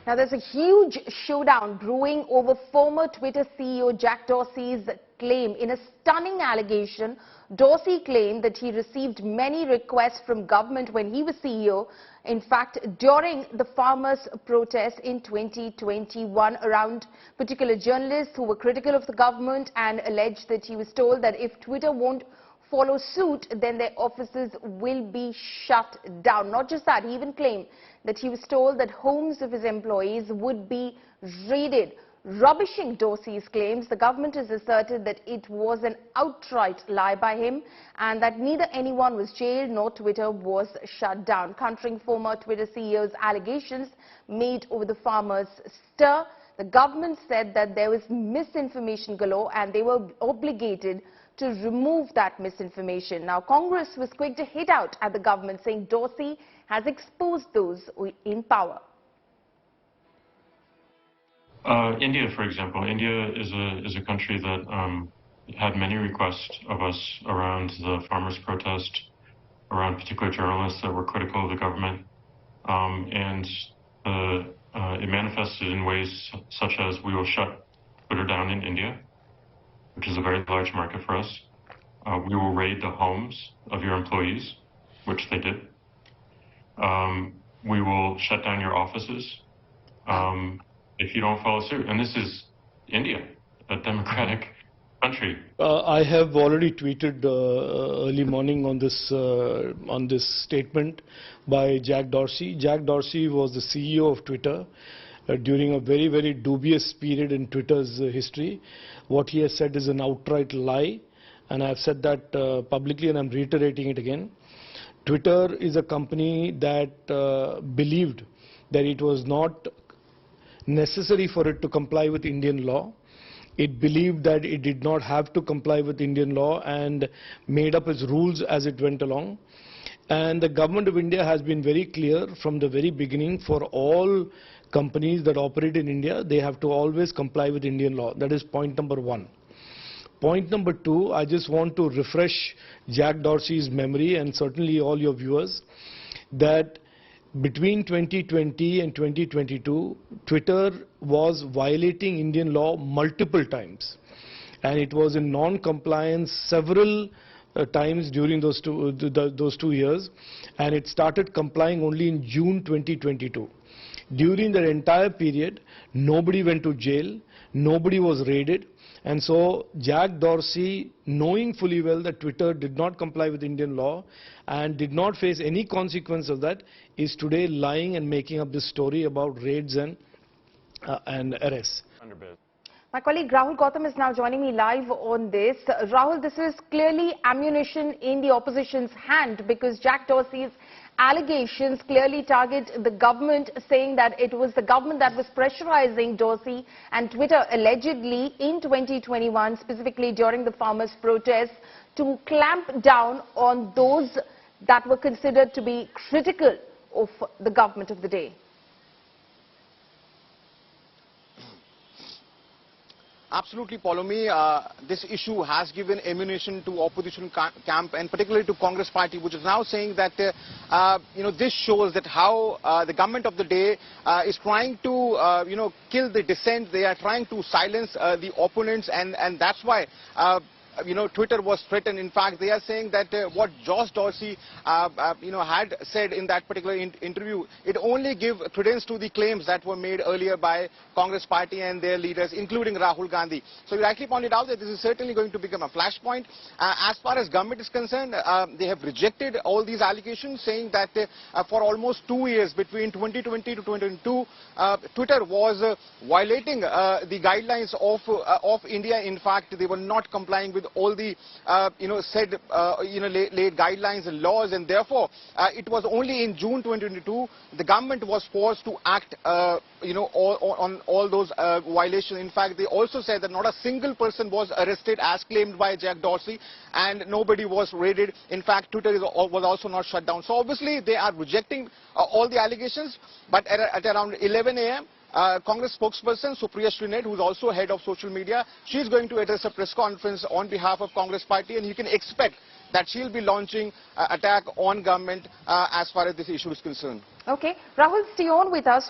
Now, there's a huge showdown brewing over former Twitter CEO Jack Dorsey's claim. In a stunning allegation, Dorsey claimed that he received many requests from government when he was CEO. In fact, during the farmers' protest in 2021, around particular journalists who were critical of the government and alleged that he was told that if Twitter won't follow suit, then their offices will be shut down. Not just that, he even claimed that he was told that homes of his employees would be raided. Rubbishing Dorsey's claims, the government has asserted that it was an outright lie by him and that neither anyone was jailed nor Twitter was shut down. Countering former Twitter CEO's allegations made over the farmers' stir, the government said that there was misinformation galore and they were obligated to remove that misinformation. Now, Congress was quick to hit out at the government, saying Dorsey has exposed those in power. India, for example, India is a country that had many requests of us around the farmers' protest, around particular journalists that were critical of the government, and it manifested in ways such as we will shut Twitter down in India, which is a very large market for us. We will raid the homes of your employees, which they did. We will shut down your offices if you don't follow suit. And this is India, a democratic country. I have already tweeted early morning on this statement by Jack Dorsey. Jack Dorsey was the CEO of Twitter during a very, very dubious period in Twitter's history. What he has said is an outright lie, and I have said that publicly, and I'm reiterating it again. Twitter is a company that believed that it was not necessary for it to comply with Indian law. It believed that it did not have to comply with Indian law and made up its rules as it went along. And the government of India has been very clear from the very beginning, for all companies that operate in India, they have to always comply with Indian law. That is point number one. Point number two, I just want to refresh Jack Dorsey's memory and certainly all your viewers that between 2020 and 2022, Twitter was violating Indian law multiple times, and it was in non-compliance several times during those two years, and it started complying only in June 2022. During that entire period, nobody went to jail, nobody was raided, and so Jack Dorsey, knowing fully well that Twitter did not comply with Indian law and did not face any consequence of that, is today lying and making up this story about raids and arrests. My colleague Rahul Gautam is now joining me live on this. Rahul, this is clearly ammunition in the opposition's hand, because Jack Dorsey's allegations clearly target the government, saying that it was the government that was pressurizing Dorsey and Twitter allegedly in 2021, specifically during the farmers' protests, to clamp down on those that were considered to be critical of the government of the day. Absolutely, Paulomi. This issue has given ammunition to opposition camp, and particularly to Congress party, which is now saying that this shows that how the government of the day is trying to kill the dissent. They are trying to silence the opponents, and that's why Twitter was threatened. In fact, they are saying that what Josh Dorsey had said in that particular interview, it only gives credence to the claims that were made earlier by Congress party and their leaders, including Rahul Gandhi. So you rightly pointed out that this is certainly going to become a flashpoint. As far as government is concerned, they have rejected all these allegations, saying that for almost 2 years, between 2020 to 2022, Twitter was violating the guidelines of India. In fact, they were not complying with all the laid guidelines and laws, and therefore it was only in June 2022 the government was forced to act on all those violations. In fact, they also said that not a single person was arrested as claimed by Jack Dorsey, and nobody was raided. In fact, Twitter was also not shut down. So obviously they are rejecting all the allegations, but at around 11 a.m. Congress spokesperson Supriya Shrinet, who is also head of social media, she is going to address a press conference on behalf of Congress party, and you can expect that she will be launching attack on government as far as this issue is concerned. Okay, Rahul, stay on with us.